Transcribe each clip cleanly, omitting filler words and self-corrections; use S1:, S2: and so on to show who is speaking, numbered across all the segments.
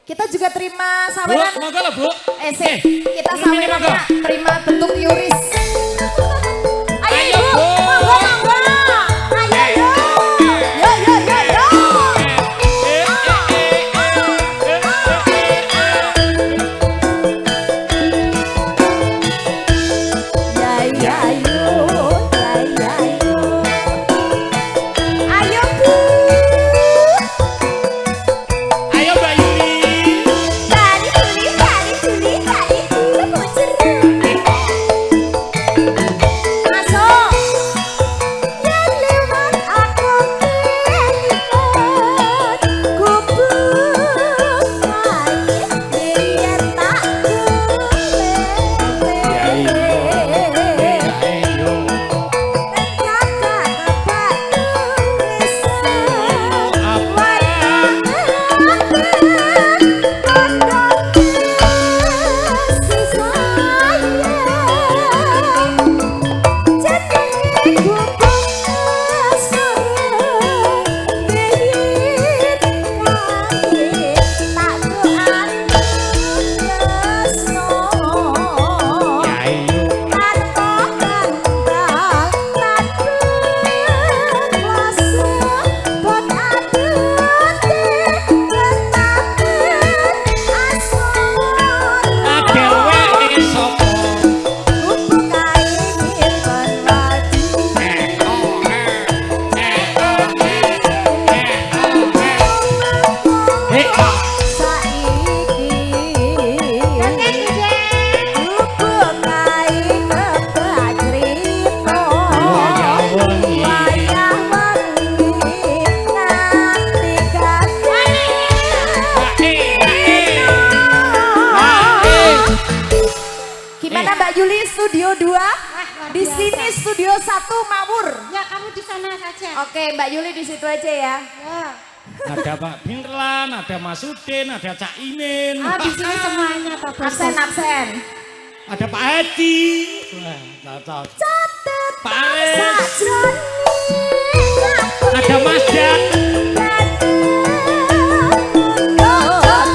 S1: Kita juga terima saweran.
S2: Bu, monggo lho, Bu.
S1: Kita sawerannya terima bentuk yuris. Ayo, Bu. Monggo, monggo. Ayo, yo. Yo, yo, yo, yo. Ya, ya, yo. Ya, ya, yo. Ayo, Bu.
S2: Ayo Mbak Yuli.
S1: Tali tuli, tali tuli, tali tuli, muncul. Masuk. Yang lewat aku melihat gubuk kain biar tak geleng.
S2: Ayo. Ayo. Adewe iki sapa?
S1: Gimana Mbak Yuli studio 2? Di sini studio 1 Mawur.
S3: Ya kamu di sana saja.
S1: Oke, Mbak Yuli di situ aja ya.
S3: Ya.
S2: Ada Pak Binterlan, ada Mas Udin, ada Cak Imin,
S3: Ah, di sini semuanya Pak Bos.
S1: Absen, absen.
S2: ada Pak Haji. Wah, cocok.
S1: Catet
S2: Pak Aris,
S1: sajroni.
S2: ada Mas Dan. Yo, yo.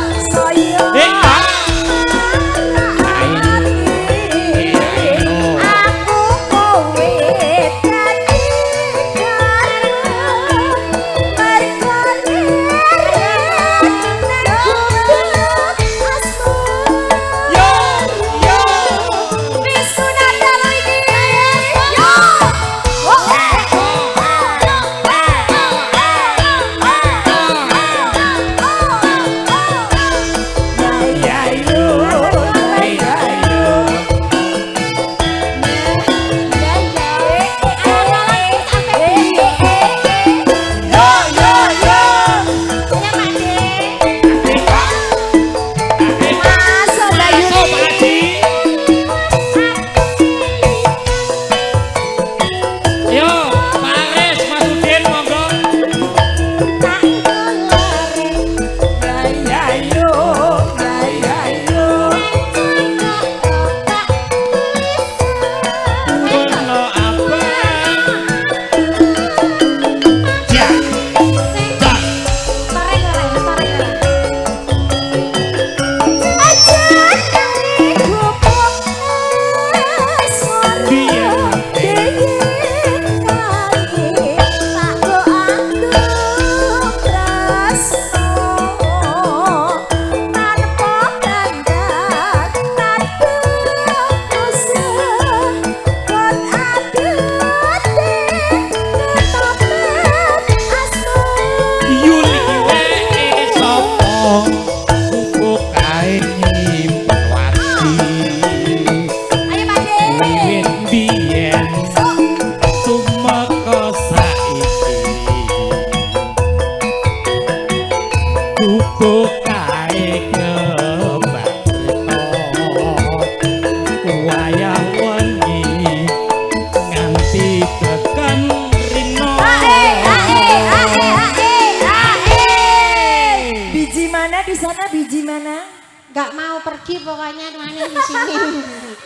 S3: pergi pokoknya mana di sini.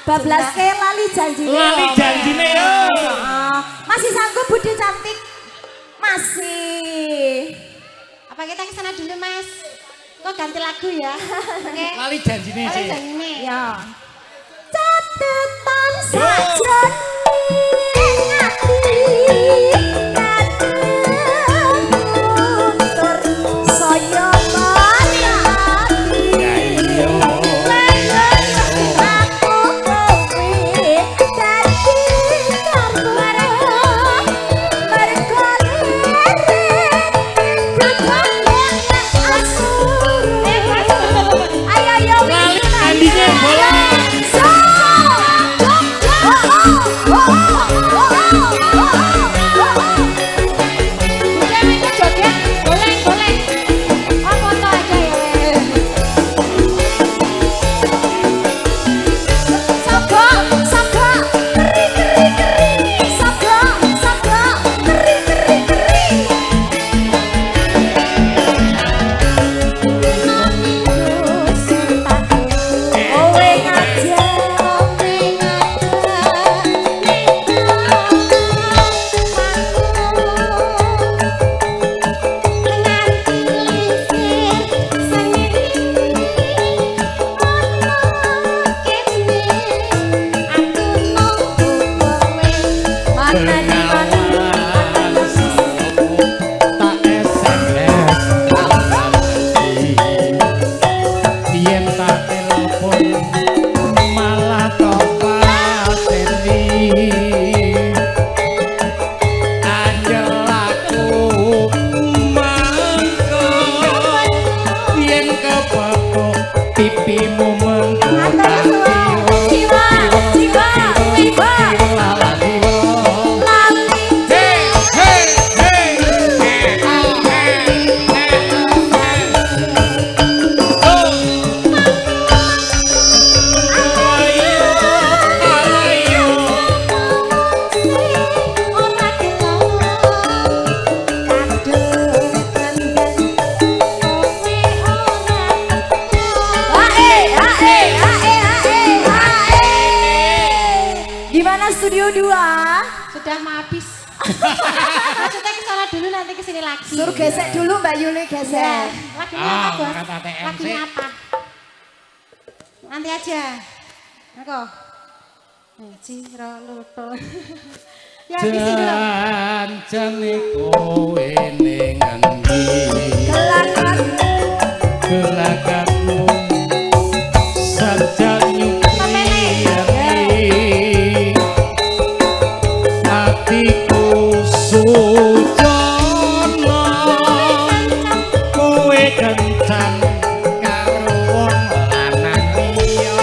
S1: Bablas ke lali janjine.
S2: Lali janjine yo.
S1: Masih sanggup Budi cantik? Masih.
S3: Apa kita ke sana dulu, Mas? Kok ganti lagu ya? Oke.
S2: Lali janjine
S3: Oleh
S2: sih.
S3: janjine.
S1: Ya. Catetan
S2: Yo.
S1: sajron ati katur saya manati.
S2: Ya iya.
S1: Aku kowe dadi kartu mergo ayo yo
S2: Lali janjine bola. Pipimu
S1: Gimana studio 2?
S3: Sudah mau habis. Maksudnya ke sana dulu nanti ke sini lagi.
S1: Suruh gesek dulu Mbak Yuli gesek.
S3: Lagunya apa, Bos?
S2: kata ATM
S3: Lagunya
S2: sih.
S3: apa? Nanti aja. Aku. Ciro luto. Ya habisin dulu.
S2: Janjane kowe ning endi? Gelagatmu saja nyukri hatiku sujono kowe kencan karo wong lanang liya.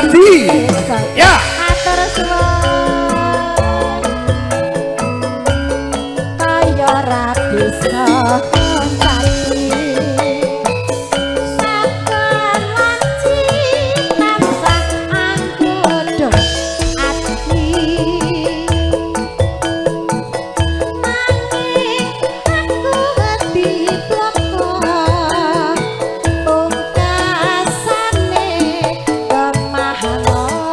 S4: Sandi. Ya.
S1: Atur suwun kaya ra bisa pati saken wanci tansah anggodo ati nanging aku wedi bloko pungkasane kemahalan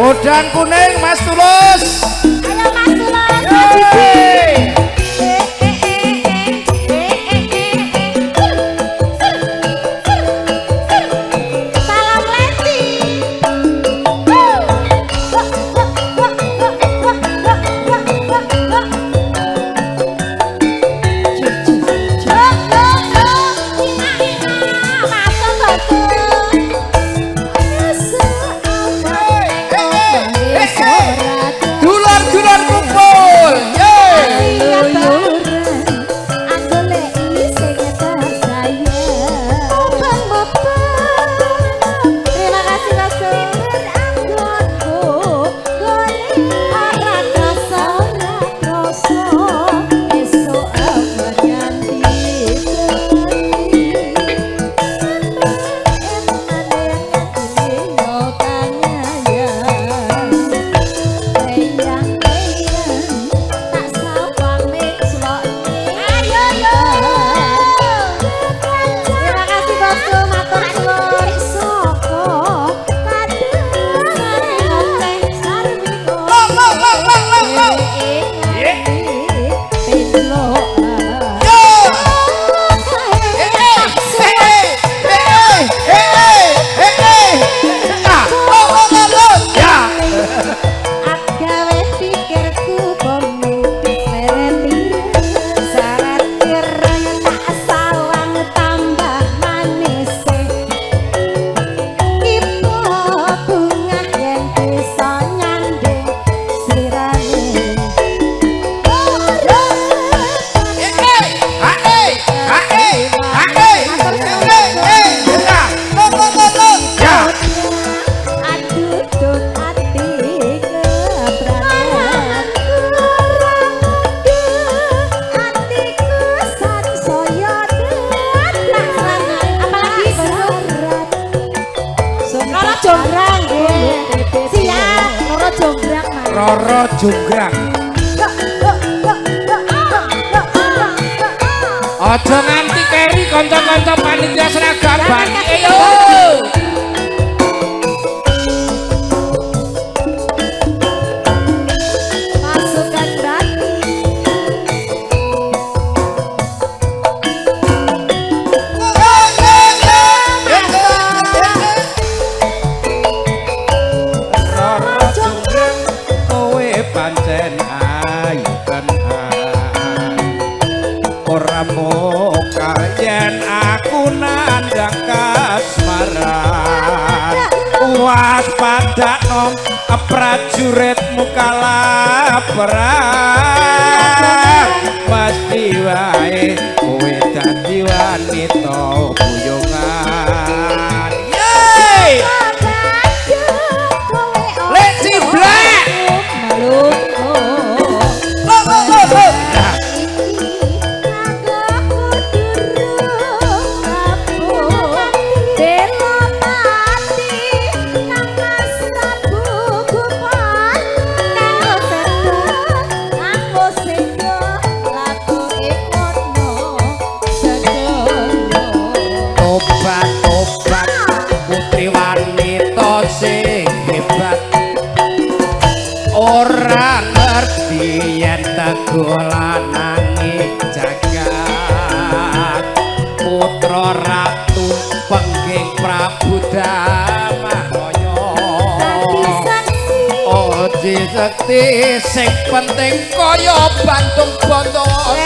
S4: Godang kuning Mas Tulus.
S1: Ayo Mas Tulus.
S4: Yeay.
S1: Salam Lesti.
S4: Dulur-dulur kumpul. Yeay.
S1: Terima kasih Mas Terima kasih bosku, matur suwun. Agawe pikirku kono seretir tak sawang tambah manis ibu bunga yen bisa nyanding sliramu aduh tut ati keberatan atiku sansaya apalagi Roro Jonggrang siap Roro Jonggrang
S4: Roro Jonggrang. Aja nganti keri kanca-kanca panitia seragam bani. Ayo.
S1: pasukan berani
S4: Roro Jonggrang kowe pancen ayu tenan. Ora moka yen aku nandang kasmaran. Waspada nom prajuritmu kalaparan. Pasti wae kowe dadi wanita buyungan. Yeay! Lek ciblak. Obat-obat putri wanita sing hebat. Ora ngerti yen tegolanane jagat. Putra ratu pengging Prabu Damaraya. Oji sekti sing penting kaya Bandung Bondowoso.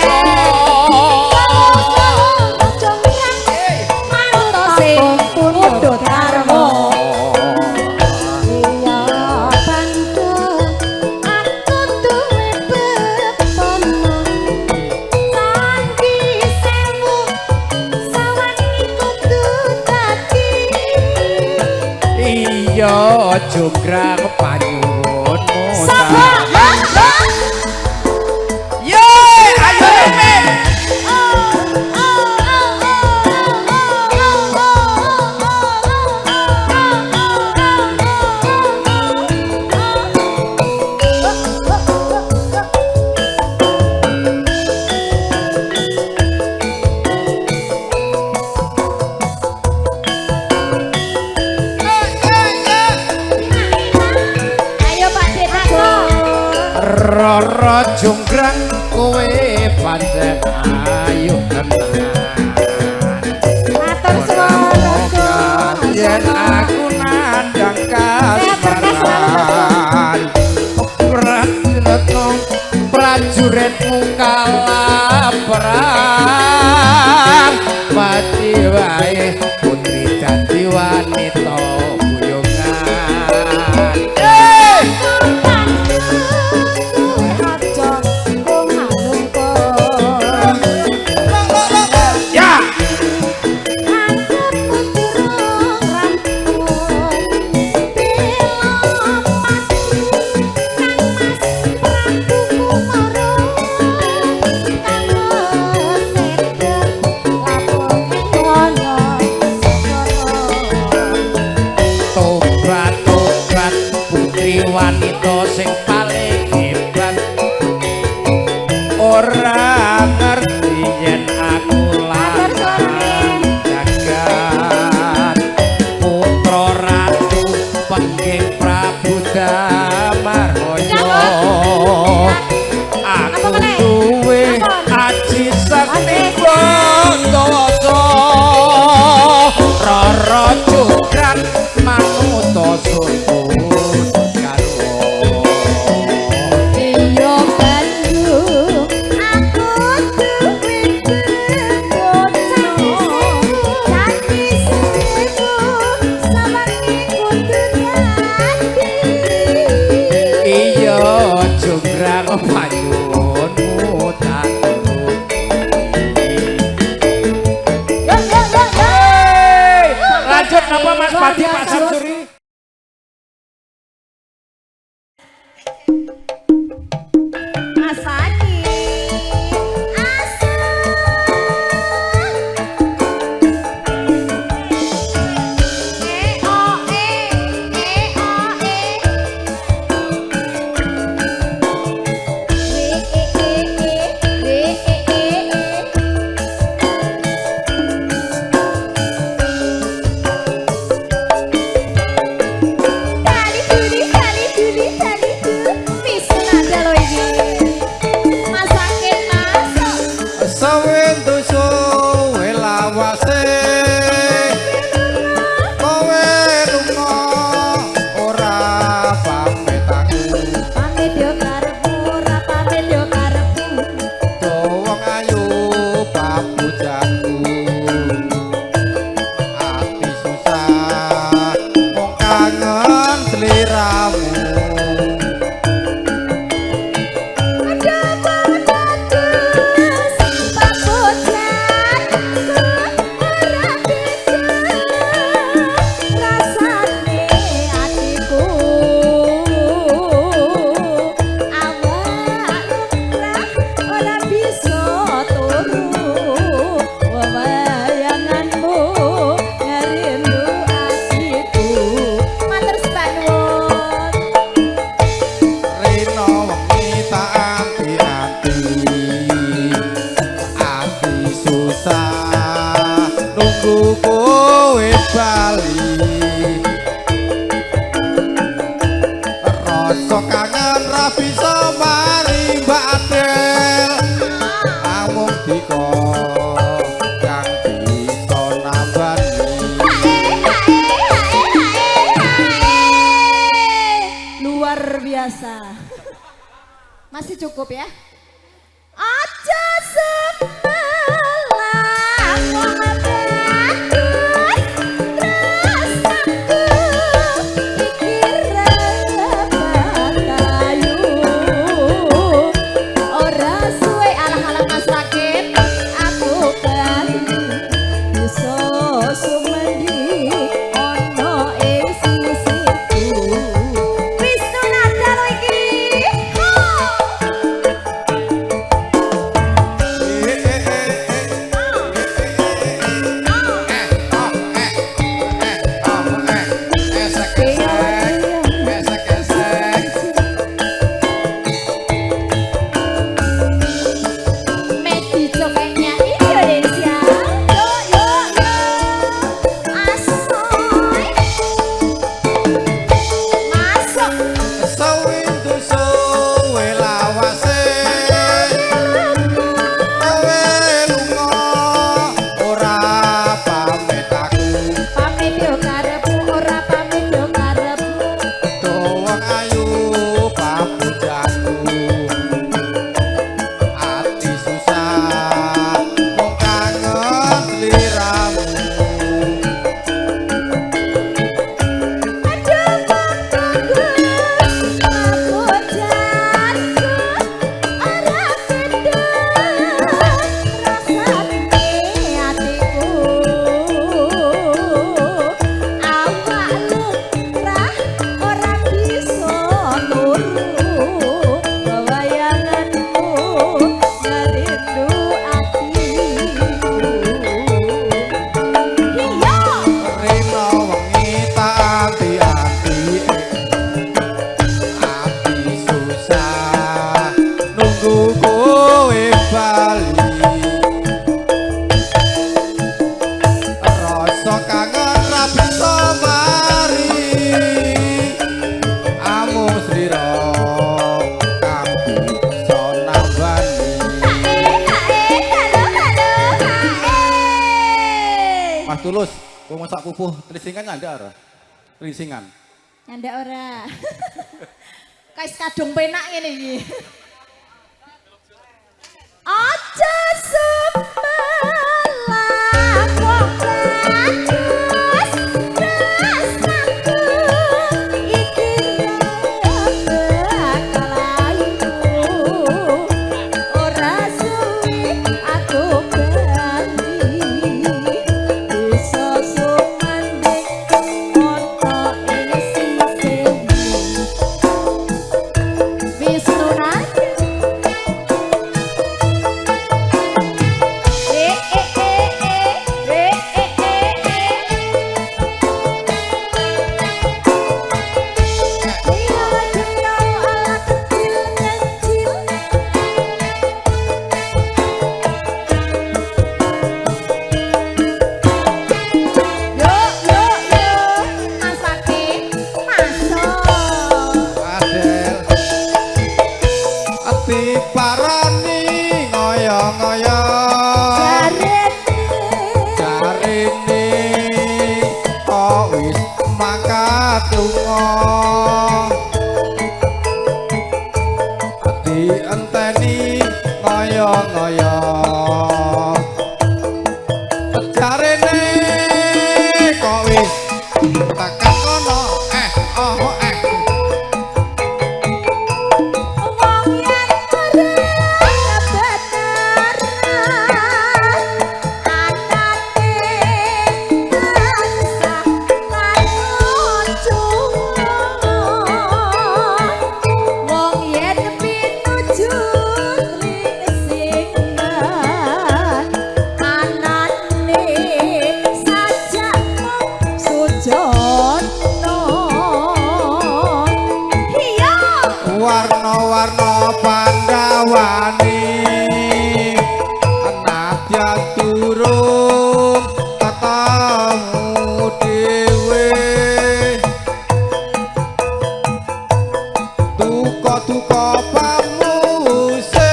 S4: Iya Jonggrang panyuwunmu. Yeay, ayo men. Rara jonggrang kowe pancen ayu tenan.
S3: Matur suwun
S4: Yen aku nandang kasmaran Prajuritmu prajuritmu kalaparan mati wae putri dadi wanita buyungan ya tobat putri wanita sing paling hebat ora ngerti yen aku lanang jagat putra ratu pengging Prabu Damaraya aku duwe aji sakti Bandasa Rara jogran manuta sumpun panyunmu tak lanjut napa Mas Padi Pak Samsuri
S1: Mas Padi masih cukup ya. Aja sebelah
S5: Tulus. Wong masak pupuh trisingan nyandak ora? Trisingan.
S3: Nyandak ora. Kais kadung penak ngene iki. Aja semelang wong lanjut rasaku iki kalayu ora suwi aku ganti bisa sumanding ana ing sisih Wisnu Nadi
S5: Adel. Ati parani ngoyo-ngoyo. Jarene kok wis mangkat lunga. Ati enteni ngoyo-ngoyo. Jarene kok wis tekan kono oh
S3: wong yen ora kebenaran anane tansah kalucu wong yen pinuju ringsingan anane sajakmu sujono iya
S5: warna-warna Pandawani nadya durung ketemu dhewe duka-duka pamuse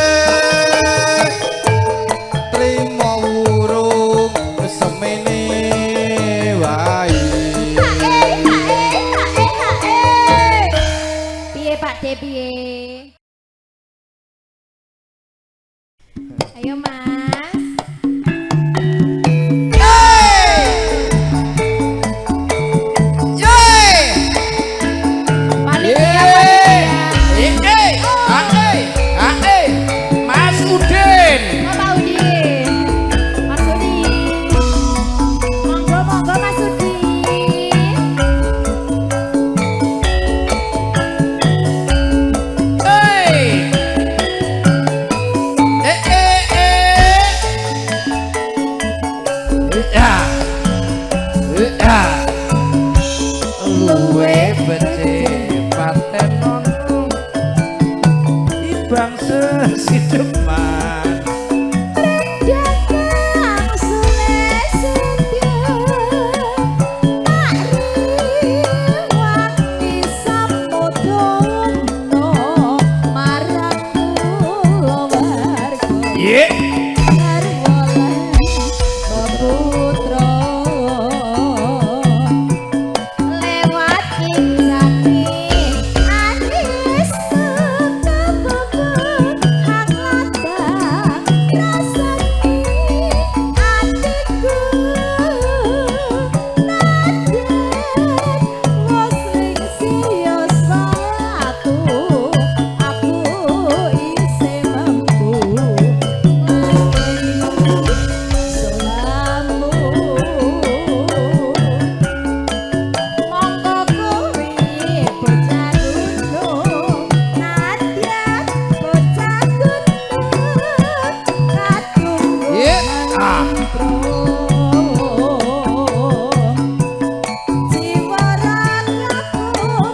S5: trimo urung semene wae
S3: Piye Pak De piye? Ayo Mas. Panitia,
S4: Mas Udin.
S3: oh Pak Udin. Mas Udin. Monggo Mas Udin.
S4: Luwe becik paten nono ibang sesideman
S3: Datang sule-sule wangi samudana marang kula warga
S4: ye
S3: Harwalan peputra lewat insani anis kebebek hang ladang rasani atiku naden wosling sios aku isih mampu selamu monggo kowe bocah gunung nadya bocah gunung kadung
S4: Ye,
S3: jiwa ragaku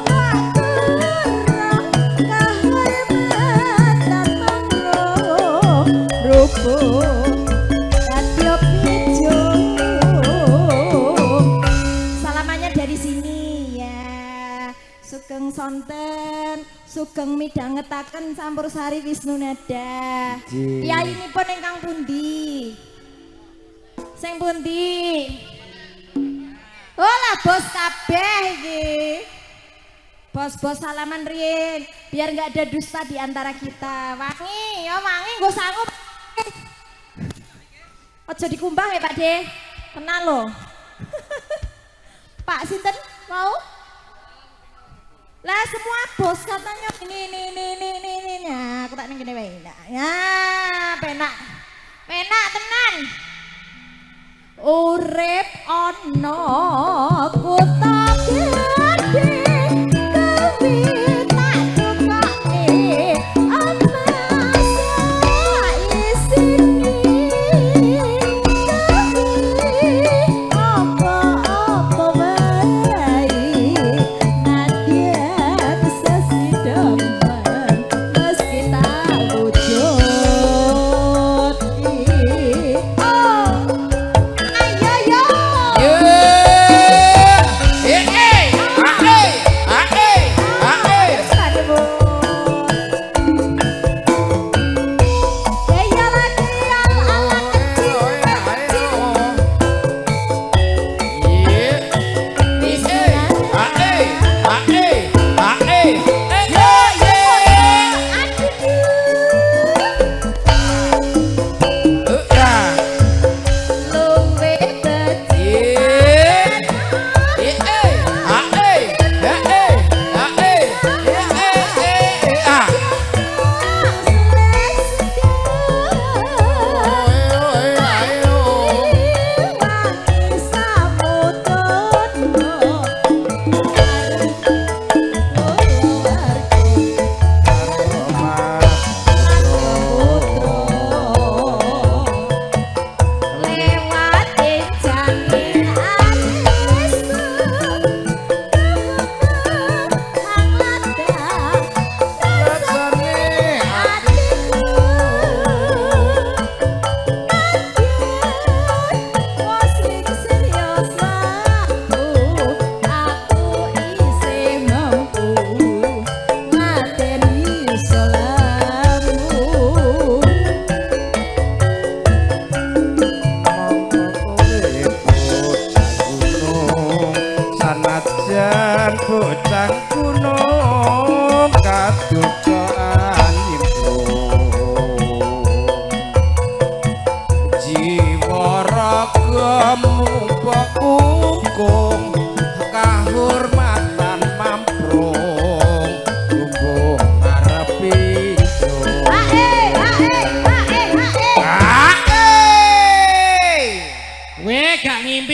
S3: maturang kahormatan mangrung rupa Kadya Pijo. Salamannya dari sini ya. Sugeng sonten, sugeng midhangetaken Campursari Wisnu Nada. Piyayinipun ingkang pundi? Sing pundi?
S1: Olah bos kabeh iki. Bos-bos salaman riyen, biar nggak ada dusta di antara kita. Wangi, ya wangi nggo sanggup. Aja dikumbang ya Pak De. Kenal lo. Pak sinten mau? Lah semua bos katanya ini. Nah, aku tak ning kene wae. Ya, penak. Penak tenan. Urip ana kutha gedhe.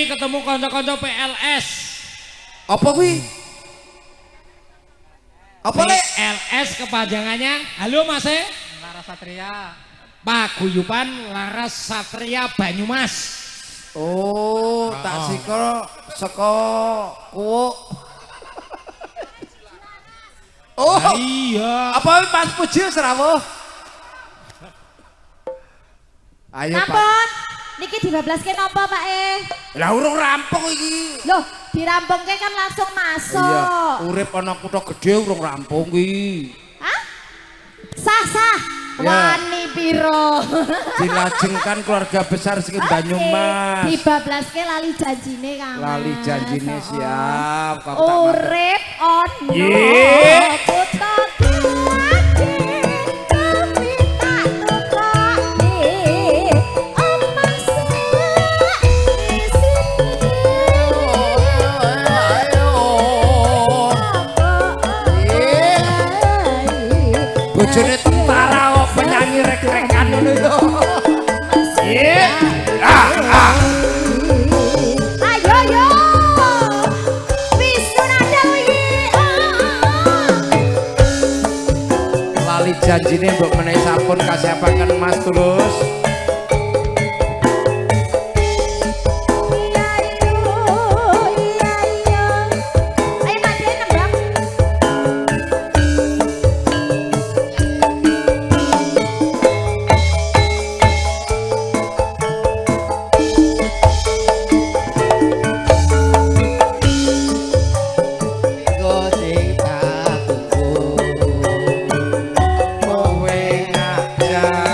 S2: Ketemu kanca-kanca PLS.
S4: Apa kuwi? Apa le?
S2: PLS kepanjangannya. Halo Mas.
S6: Laras Satria.
S2: Paguyuban Laras Satria Banyumas.
S4: Oh, tak sika saka kuwuk. Oh,
S2: iya.
S4: Apa Mas Puji serawuh? Ayo Pak.
S1: Sampun. Niki dibablaske napa Pak
S4: Lah urung rampung iki.
S1: Loh, dirampungke kan langsung masuk.
S4: Iya, urip ana kutha gedhe urung rampung iki.
S1: Hah? Sah.
S4: Ya.
S1: Wani piro?
S4: Dilajengkan keluarga besar sing Banyumas.
S1: Dibablaske lali janjine Kang.
S4: Lali janjine siap. Kok tak matur.
S1: Urip ono
S4: Ye.
S1: kutha gedhe. Tapi tak tukoke. Omah sak di sini.
S4: Bojone tentara kok penyanyi rek-rekan ngono yo. Ye.
S1: Ayo yo. Wisnu Nadal iki.
S4: Lali janjine mbok menehi sampun kasihapaken Mas Tulus.
S1: Iya yo. Ayo Pak Den nembang.
S4: Sing tak tunggu kowe ngajak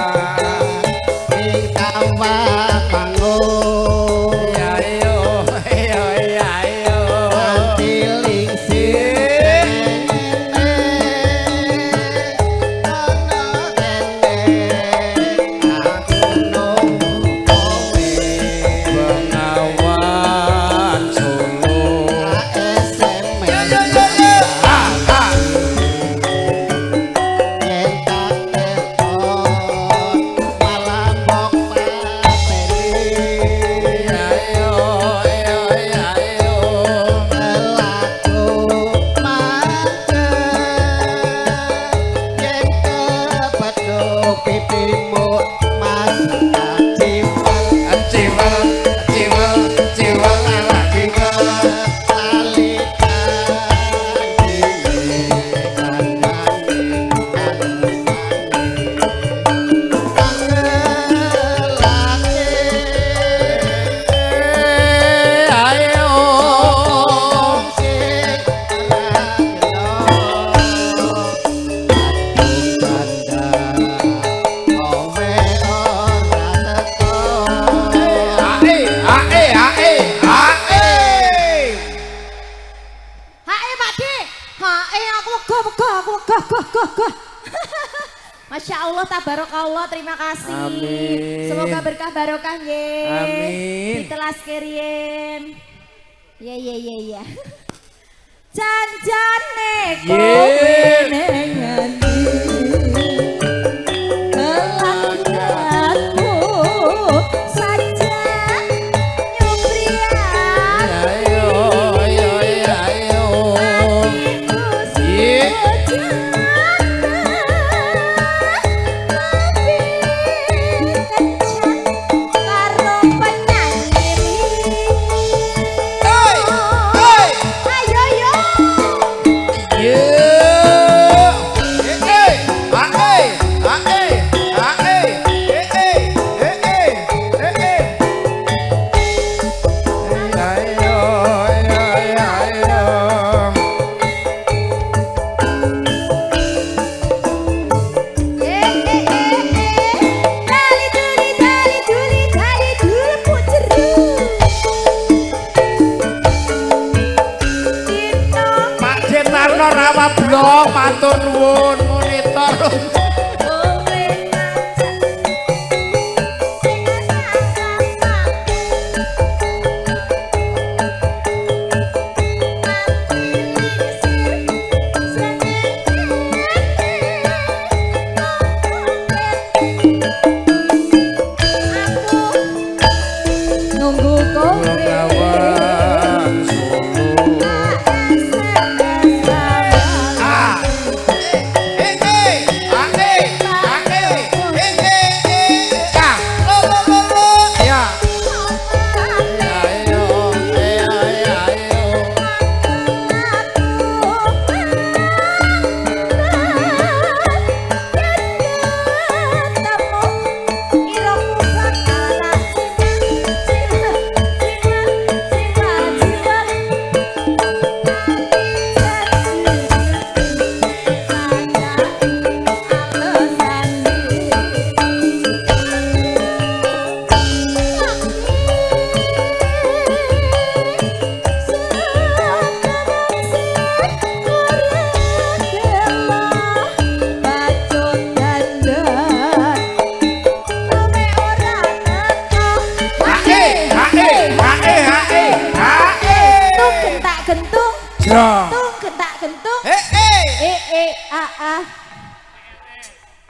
S1: Masya Allah, tabarakallah, terima kasih.
S4: Amin.
S1: Semoga berkah barokah nggih.
S4: Amin.
S1: Ditelas kerien. Ya. Janjane kowe ning ati. Kelakuanmu saja nyubrian.
S4: Ayo.
S1: Hatiku sujud.
S4: Blok matur nuwun monitor.
S1: Nunggu kowe gentung.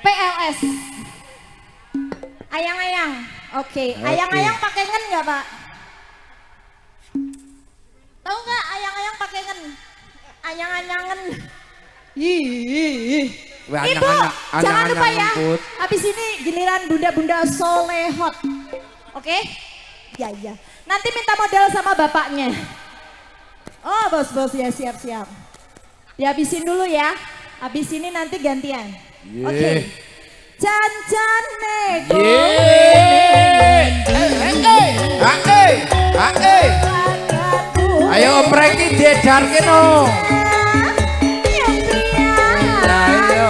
S1: PLS. Ayang-ayang. Oke. Ayang-ayang pakai ngen nggak Pak? Tahu nggak ayang-ayang pakai ngen? Ayang-ayangen. Ibu, jangan lupa ya. Habis ini giliran bunda-bunda solehot. Oke? Ya. Nanti minta modal sama bapaknya. Oh bos ya siap-siap. Dihabisin dulu ya. Habis ini nanti gantian. Oke. Janjane
S4: Ayo oprek iki diedarke no. Ayo.